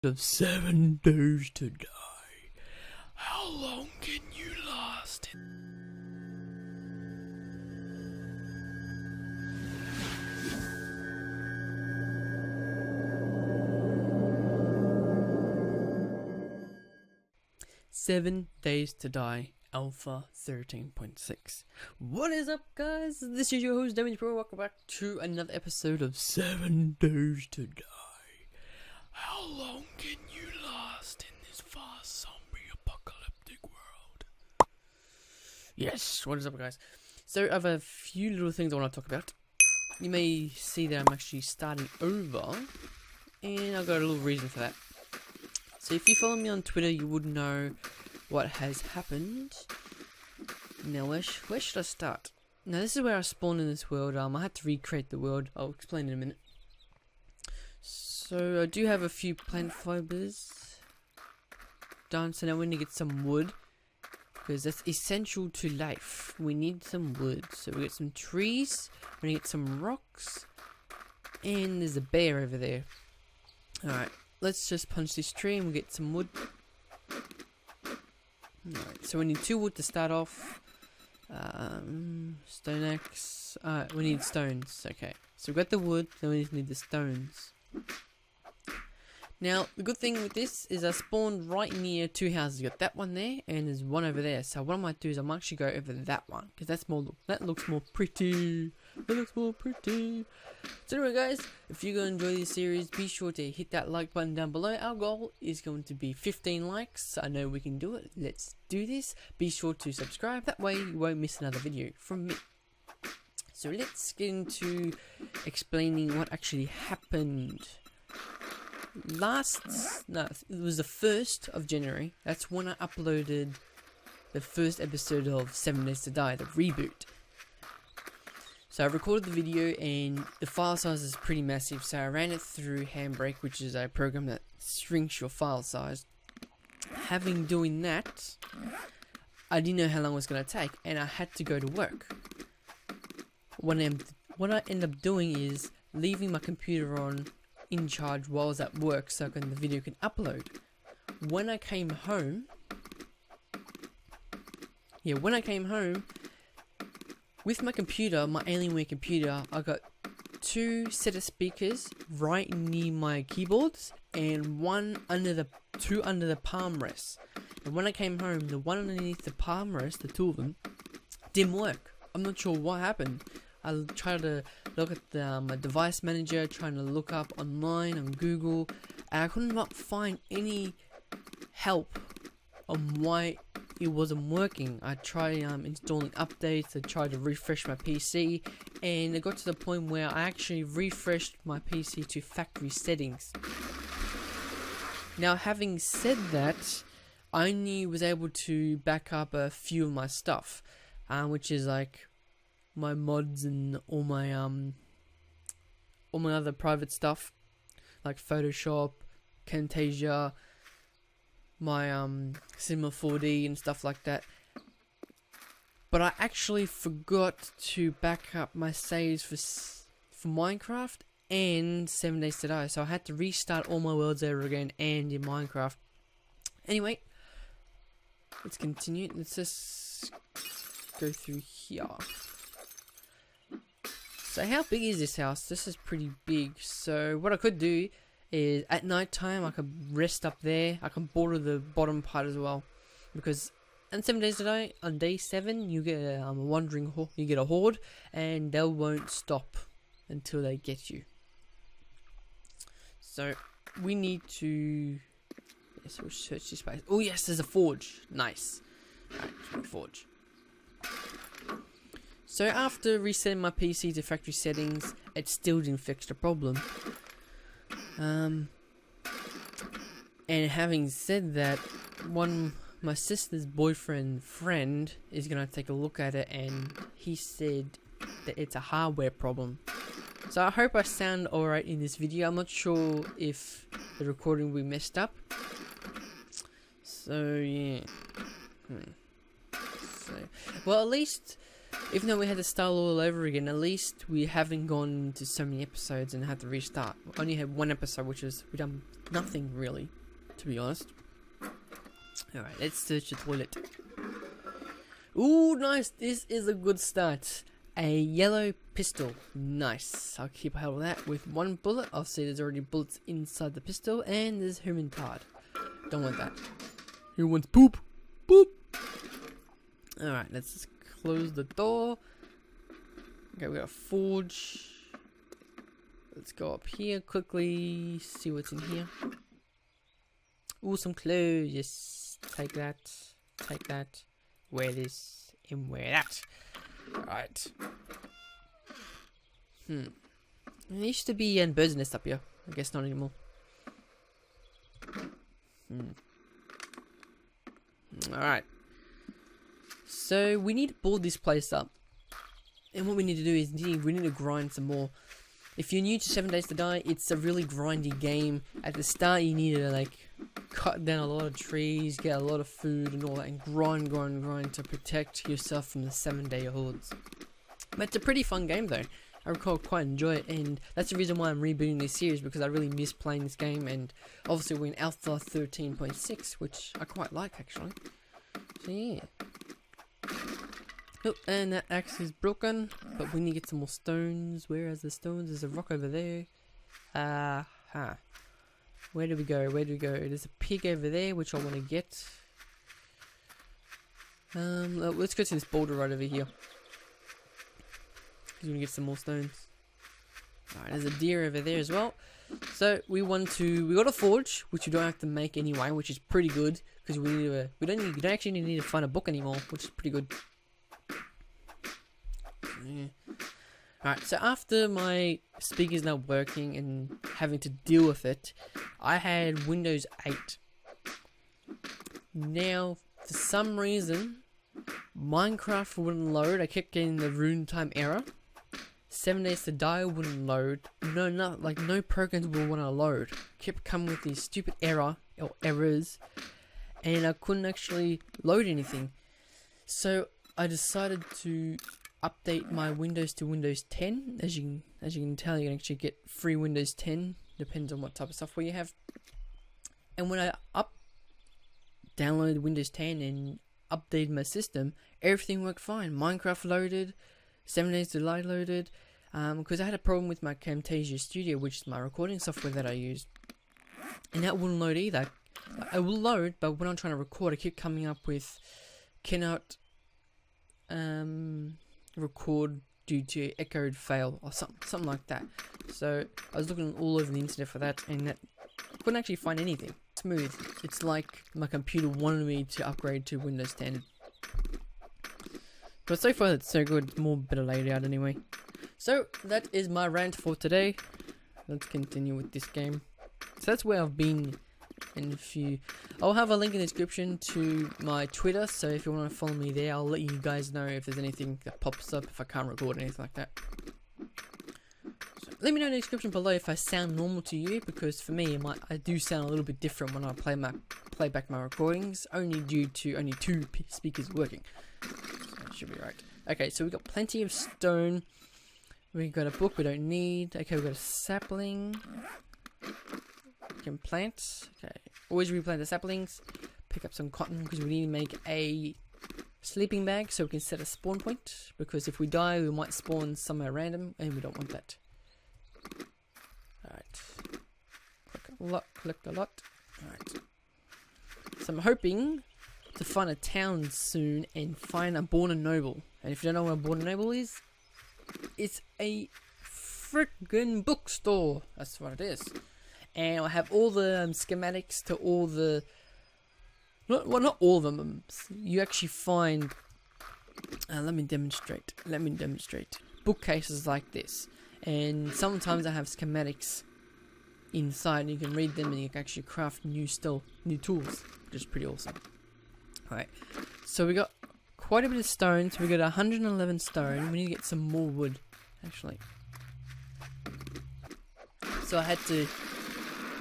of 7 days to die. How long can you last? "7 Days to Die Alpha 13.6. What is up, guys? This is your host, DamagePro. Welcome back to another episode of 7 Days to Die. How long can you last in this fast, zombie, apocalyptic world? Yes, what is up, guys? So, I have a few little things I want to talk about. You may see that I'm actually starting over, and I've got a little reason for that. So, if you follow me on Twitter, you would know what has happened. Now, where should I start? Now, this is where I spawned in this world. I had to recreate the world. I'll explain in a minute. So, I do have a few plant fibers done. So now we need to get some wood, because that's essential to life. We need some wood. So we get some trees, we need some rocks, and there's a bear over there. Alright, let's just punch this tree and we'll get some wood. Alright, so we need 2 wood to start off. Stone axe. We need stones. Okay, so we've got the wood, then we just need the stones. Now, the good thing with this is I spawned right near 2 houses. You got that one there, and there's one over there. So what I might do is I might actually go over that one, because that looks more pretty. That looks more pretty. So anyway, guys, if you're going to enjoy this series, be sure to hit that like button down below. Our goal is going to be 15 likes. I know we can do it. Let's do this. Be sure to subscribe. That way you won't miss another video from me. So let's get into explaining what actually happened. It was the 1st of January. That's when I uploaded the first episode of 7 Days to Die, the reboot. So I recorded the video and the file size is pretty massive, so I ran it through Handbrake, which is a program that shrinks your file size. Having doing that, I didn't know how long it was going to take, and I had to go to work. What I end up doing is leaving my computer on in charge while I was at work, so the video can upload. When I came home, with my computer, my Alienware computer, I got 2 set of speakers right near my keyboards, and 2 under the palm rest. And when I came home, the one underneath the palm rest, the 2 of them, didn't work. I'm not sure what happened. I tried to look at my device manager, trying to look up online on Google, and I could not find any help on why it wasn't working. I tried installing updates, I tried to refresh my PC, and it got to the point where I actually refreshed my PC to factory settings. Now, having said that, I only was able to back up a few of my stuff, which is like my mods and all my other private stuff like Photoshop, Camtasia, my Cinema 4D and stuff like that. But I actually forgot to back up my saves for Minecraft and 7 Days to Die, so I had to restart all my worlds over again and in Minecraft. Anyway, let's continue. Let's just go through here. So how big is this house? This is pretty big. So what I could do is at night time I could rest up there. I can border the bottom part as well, because on 7 Days to Die, on day 7 you get a horde, and they won't stop until they get you. So we need to we'll search this place. Oh yes, there's a forge. Nice. Alright, forge. So after resetting my PC to factory settings, it still didn't fix the problem. And having said that, my sister's friend is gonna take a look at it, and he said that it's a hardware problem. So I hope I sound alright in this video. I'm not sure if the recording will be messed up. So yeah. Well, at least Even though we had to start all over again, at least we haven't gone into so many episodes and had to restart. We only had one episode, which is we done nothing really, to be honest. Alright, let's search the toilet. Ooh, nice. This is a good start. A yellow pistol. Nice. I'll keep hold of that with one bullet. I'll see there's already bullets inside the pistol, and there's human card. Don't want that. Who wants poop? Poop. Alright, let's just close the door. Okay, we got a forge. Let's go up here quickly, see what's in here. Ooh, some clothes. Yes, take that, wear this, and wear that. Alright. There used to be a bird's nest up here. I guess not anymore. Alright. So we need to build this place up. And what we need to do is we need to grind some more. If you're new to 7 Days to Die, it's a really grindy game. At the start you need to like cut down a lot of trees, get a lot of food and all that, and grind to protect yourself from the 7-day hordes. But it's a pretty fun game though. I quite enjoy it, and that's the reason why I'm rebooting this series, because I really miss playing this game, and obviously we're in Alpha 13.6, which I quite like actually. So yeah. Oh, and that axe is broken, but we need to get some more stones. Where are the stones? There's a rock over there. Where do we go? There's a pig over there, which I want to get. Let's go to this boulder right over here. Because we want to get some more stones. Alright, there's a deer over there as well. So we got a forge, which you don't have to make anyway, which is pretty good, because you don't actually need to find a book anymore, which is pretty good. Yeah. Alright, so after my speaker's not working and having to deal with it, I had Windows 8. Now, for some reason, Minecraft wouldn't load. I kept getting the runtime error. 7 Days to Die wouldn't load. No programs would want to load. Kept coming with these stupid errors, and I couldn't actually load anything. So I decided to update my Windows to Windows 10. As you can tell, you can actually get free Windows 10. Depends on what type of software you have. And when I downloaded Windows 10 and updated my system, everything worked fine. Minecraft loaded, 7 Days to Die loaded, because I had a problem with my Camtasia Studio, which is my recording software that I use, and that wouldn't load either. It will load, but when I'm trying to record, I keep coming up with cannot record due to echoed fail or something like that. So I was looking all over the internet for that, and I couldn't actually find anything smooth. It's like my computer wanted me to upgrade to Windows 10. But so far it's so good. It's more better laid out anyway. So that is my rant for today. Let's continue with this game. So that's where I've been. And I'll have a link in the description to my Twitter, so if you want to follow me there, I'll let you guys know if there's anything that pops up, if I can't record anything like that. So let me know in the description below if I sound normal to you, because for me, I do sound a little bit different when I play back my recordings, only due to only 2 speakers working. So it should be right. Okay, so we've got plenty of stone. We've got a book we don't need. Okay, we've got a sapling. We can plant. Okay, always replant the saplings. Pick up some cotton because we need to make a sleeping bag so we can set a spawn point, because if we die we might spawn somewhere random and we don't want that. Alright, collect a lot. Alright, so I'm hoping to find a town soon and find a Born and Noble. And if you don't know what a Born and Noble is, it's a freaking bookstore. That's what it is. And I have all the schematics to all the... not all of them. You actually find... let me demonstrate. Bookcases like this. And sometimes I have schematics inside. And you can read them and you can actually craft new tools. Which is pretty awesome. Alright. So we got quite a bit of stone. So we got 111 stone. We need to get some more wood. Actually. So I had to...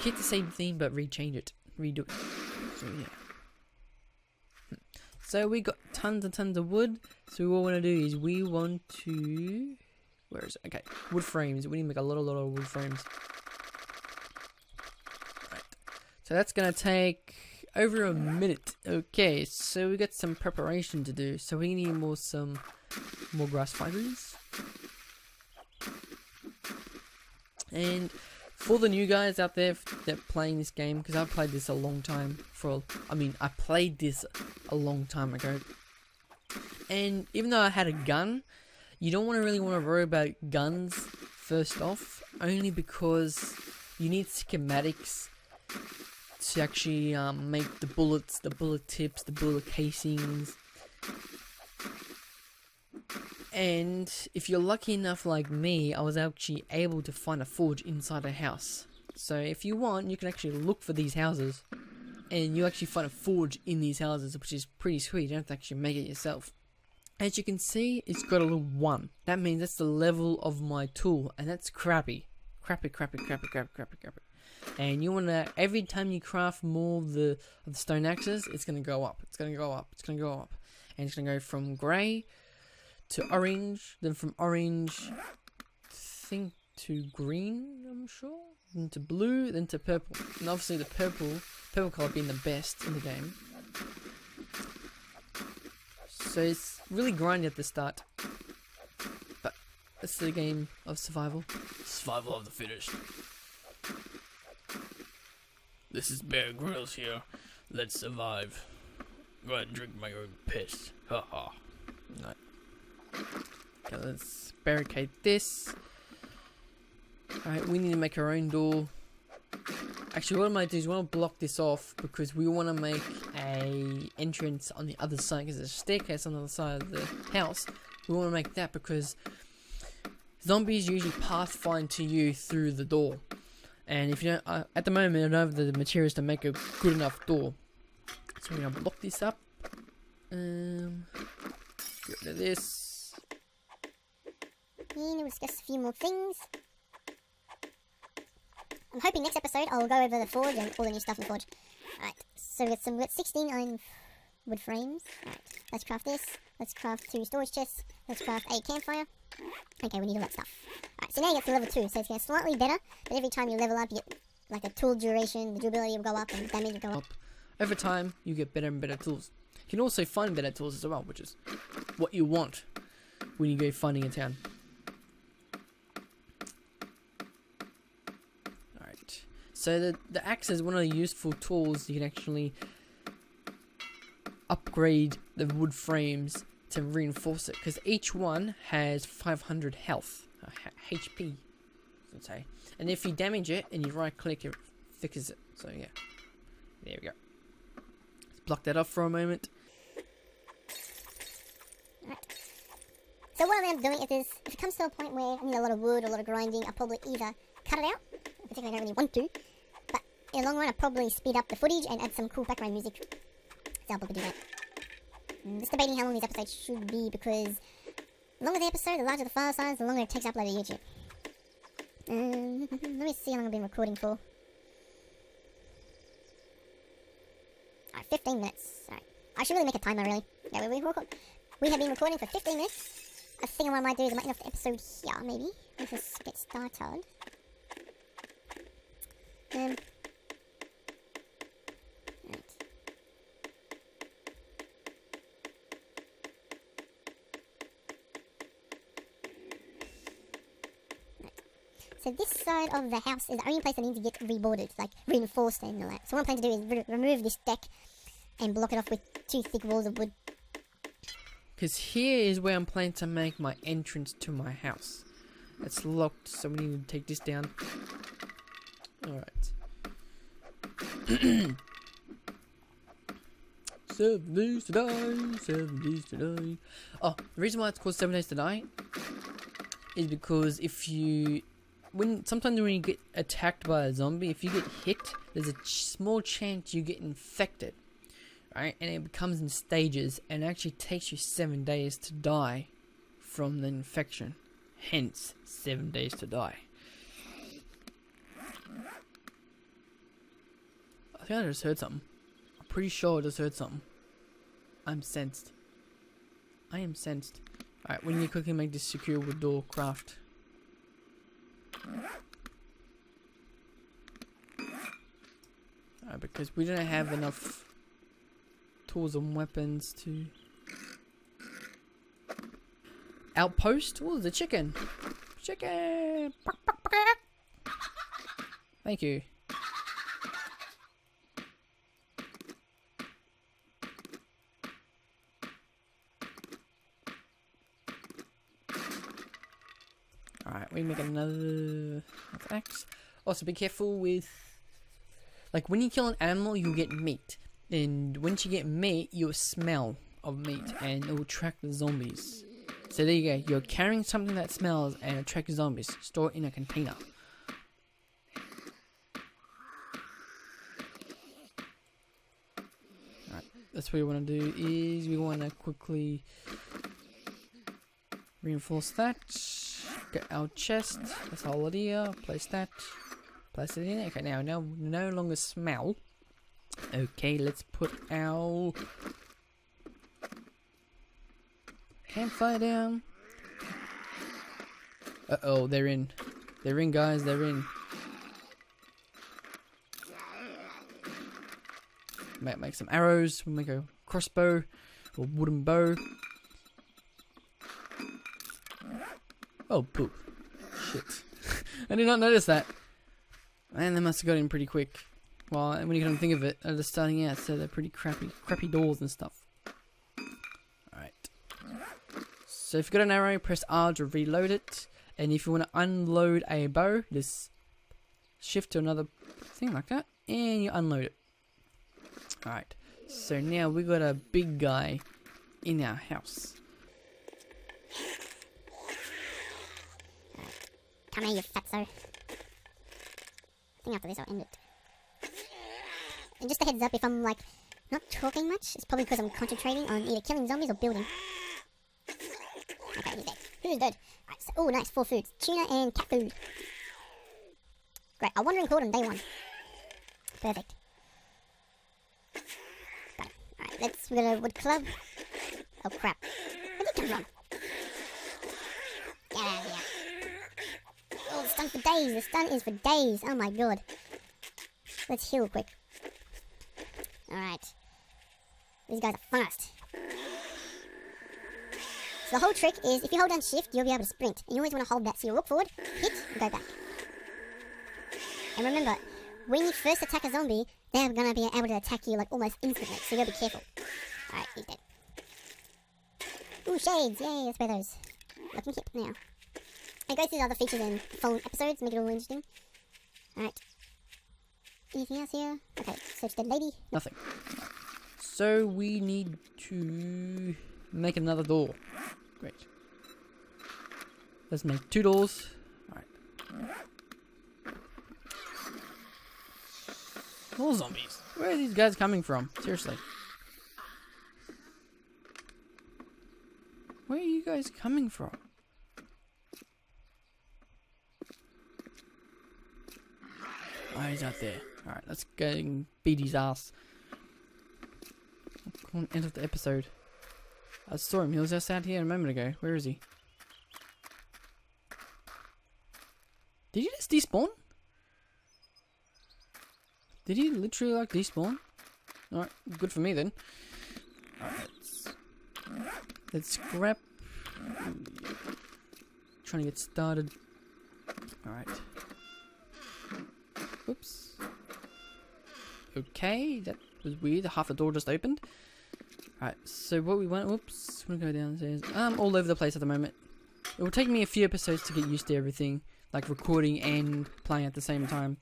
keep the same theme but redo it. So yeah. So we got tons and tons of wood. So what we want to do is we want to... Where is it? Okay, wood frames. We need to make a lot of wood frames. Right. So that's going to take over a minute. Okay, so we got some preparation to do. So we need more grass fibers. And for the new guys out there that playing this game, because I've played this a long time I played this a long time ago. And even though I had a gun, you don't really want to worry about guns first off, only because you need schematics to actually make the bullets, the bullet tips, the bullet casings. And if you're lucky enough like me, I was actually able to find a forge inside a house. So if you want, you can actually look for these houses, and you actually find a forge in these houses, which is pretty sweet. You don't have to actually make it yourself. As you can see, it's got a little 1. That means that's the level of my tool, and that's crappy. Crappy. And you want to, every time you craft more of the stone axes, it's going to go up. It's going to go up. It's going to go up. And it's going to go from grey to orange, then from orange, I think to green, I'm sure, then to blue, then to purple. And obviously the purple colour being the best in the game. So it's really grindy at the start, but it's the game of survival. Survival of the fittest. This is Bear Grylls here. Let's survive. Go ahead and drink my own piss. Haha. No. Okay, let's barricade this. Alright, we need to make our own door. Actually, what I might do is I want to block this off because we want to make a entrance on the other side, because there's a staircase on the other side of the house. We want to make that because zombies usually pathfind to you through the door. And if you don't, at the moment, I don't have the materials to make a good enough door. So we're going to block this up. Get rid of this. And we'll discuss a few more things. I'm hoping next episode I'll go over the forge and all the new stuff in the forge. Alright, so we got 16 iron wood frames. Alright, let's craft this. Let's craft 2 storage chests. Let's craft a campfire. Okay, we need all that stuff. Alright, so now you get to level 2, so it's getting slightly better, but every time you level up, you get like the tool duration, the durability will go up, and damage will go up. Over time, you get better and better tools. You can also find better tools as well, which is what you want when you go finding a town. Alright, so the axe is one of the useful tools. You can actually upgrade the wood frames to reinforce it, because each one has 500 health, HP, I should say. And if you damage it and you right click, it fixes it. So yeah, there we go. Let's block that off for a moment. Right. So what I'm doing is, if it comes to a point where I need a lot of wood, a lot of grinding, I'll probably either cut it out, particularly I don't really want to, but in the long run I'll probably speed up the footage and add some cool background music to help me do that. Just debating how long these episodes should be, because the longer the episode, the larger the file size, the longer it takes to upload to YouTube. Let me see how long I've been recording for. Alright, 15 minutes. Alright, I should really make a timer, really. Yeah, we have been recording for 15 minutes. I think what I might do is I might end off the episode here, maybe. Let's just get started. Right. So this side of the house is the only place that needs to get reboarded, like reinforced and all that. So what I'm planning to do is remove this deck and block it off with 2 thick walls of wood. Because here is where I'm planning to make my entrance to my house. It's locked, so we need to take this down. Alright. 7 days to die, 7 days to die. Oh, the reason why it's called 7 days to die is because if you... sometimes when you get attacked by a zombie, if you get hit, there's a small chance you get infected, right? And it becomes in stages, and it actually takes you 7 days to die from the infection. Hence, 7 days to die. I think I just heard something. I'm pretty sure I just heard something. I'm sensed. I am sensed. Alright, we need to quickly make this secure with door craft. Because we don't have enough tools and weapons to... Outpost? Oh, the chicken! Chicken! Thank you. Alright, we make another axe. Also, be careful with... Like, when you kill an animal, you get meat. And once you get meat, you'll smell of meat. And it will attract the zombies. So there you go. You're carrying something that smells and attracts zombies. Store it in a container. Alright, that's what we want to do is we want to quickly reinforce that. Get our chest. That's all it here. Place that. Place it in. Okay, now no longer smell. Okay, let's put our campfire down. Uh-oh, they're in. They're in, guys. They're in. Make some arrows. We'll make a crossbow or wooden bow. Oh, poop. Shit. I did not notice that. Man, they must have got in pretty quick. Well, when you come to think of it, they're just starting out, so they're pretty crappy doors and stuff. Alright. So if you've got an arrow, press R to reload it. And if you want to unload a bow, just shift to another thing like that, and you unload it. Alright. So now we got a big guy in our house. Come here, you fatso. I think after this I'll end it. And just a heads up, if I'm like not talking much, it's probably because I'm concentrating on either killing zombies or building. Okay, he's dead. Who's dead? Right, so, oh nice, 4 foods. Tuna and cat food. Great, I'll wander and call on day 1. Perfect. Got it. Alright, we got a wood club. Oh crap. Where did it come from? Get out of here. Oh, it's done for days. The stun is for days. Oh my god. Let's heal quick. Alright. These guys are fast. So the whole trick is, if you hold down shift, you'll be able to sprint. And you always want to hold that, so you walk forward, hit, and go back. And remember, when you first attack a zombie, they're going to be able to attack you like almost instantly, so you got to be careful. Alright, he's dead. Ooh, shades! Yay, let's wear those. Looking hip now. And go through the other features in phone episodes, make it all interesting. Alright. Anything else here? Okay, search the lady. Nothing. So we need to make another door. Great. Let's make 2 doors. Alright. More zombies. Where are these guys coming from? Seriously. Where are you guys coming from? Oh, he's out there. Alright, let's go and beat his ass. Come on, end of the episode. I saw him. He was just out here a moment ago. Where is he? Did he just despawn? Did he literally like despawn? Alright, good for me then. Alright, let's scrap. Trying to get started. Alright. Oops. Okay, that was weird. Half the door just opened. Alright, so what we want... Whoops. I'm gonna go downstairs. I'm all over the place at the moment. It will take me a few episodes to get used to everything. Like recording and playing at the same time.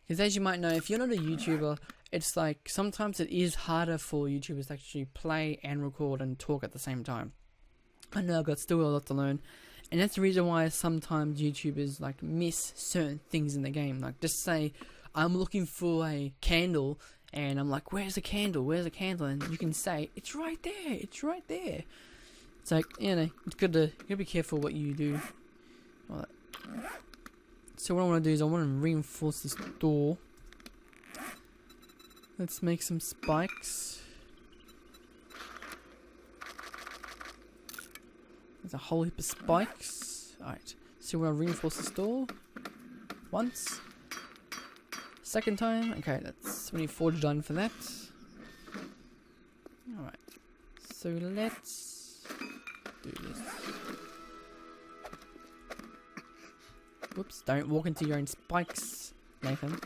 Because as you might know, if you're not a YouTuber, it's like sometimes it is harder for YouTubers to actually play and record and talk at the same time. I know I've got still a lot to learn. And that's the reason why sometimes YouTubers like miss certain things in the game. Like just say, I'm looking for a candle and I'm like, where's the candle? Where's the candle? And you can say, it's right there. It's right there. It's like, you know, it's good to, you gotta be careful what you do. All that. So what I want to do is I want to reinforce this door. Let's make some spikes. a whole heap of spikes. Alright, so we're gonna reinforce the store once. Second time, okay, that's we need forge done for that. Alright, so let's do this. Whoops, don't walk into your own spikes, Nathan.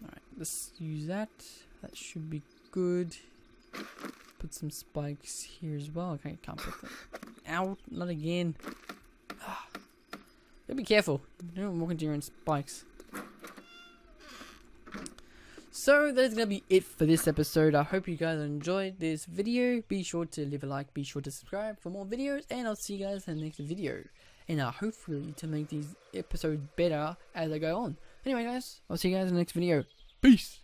Alright, let's use that. That should be good. Put some spikes here as well. Okay, can't put that. Ow, not again. Be careful. Don't walk into your own spikes. So that's gonna be it for this episode. I hope you guys enjoyed this video. Be sure to leave a like, be sure to subscribe for more videos, and I'll see you guys in the next video. And hopefully to make these episodes better as I go on. Anyway guys, I'll see you guys in the next video. Peace!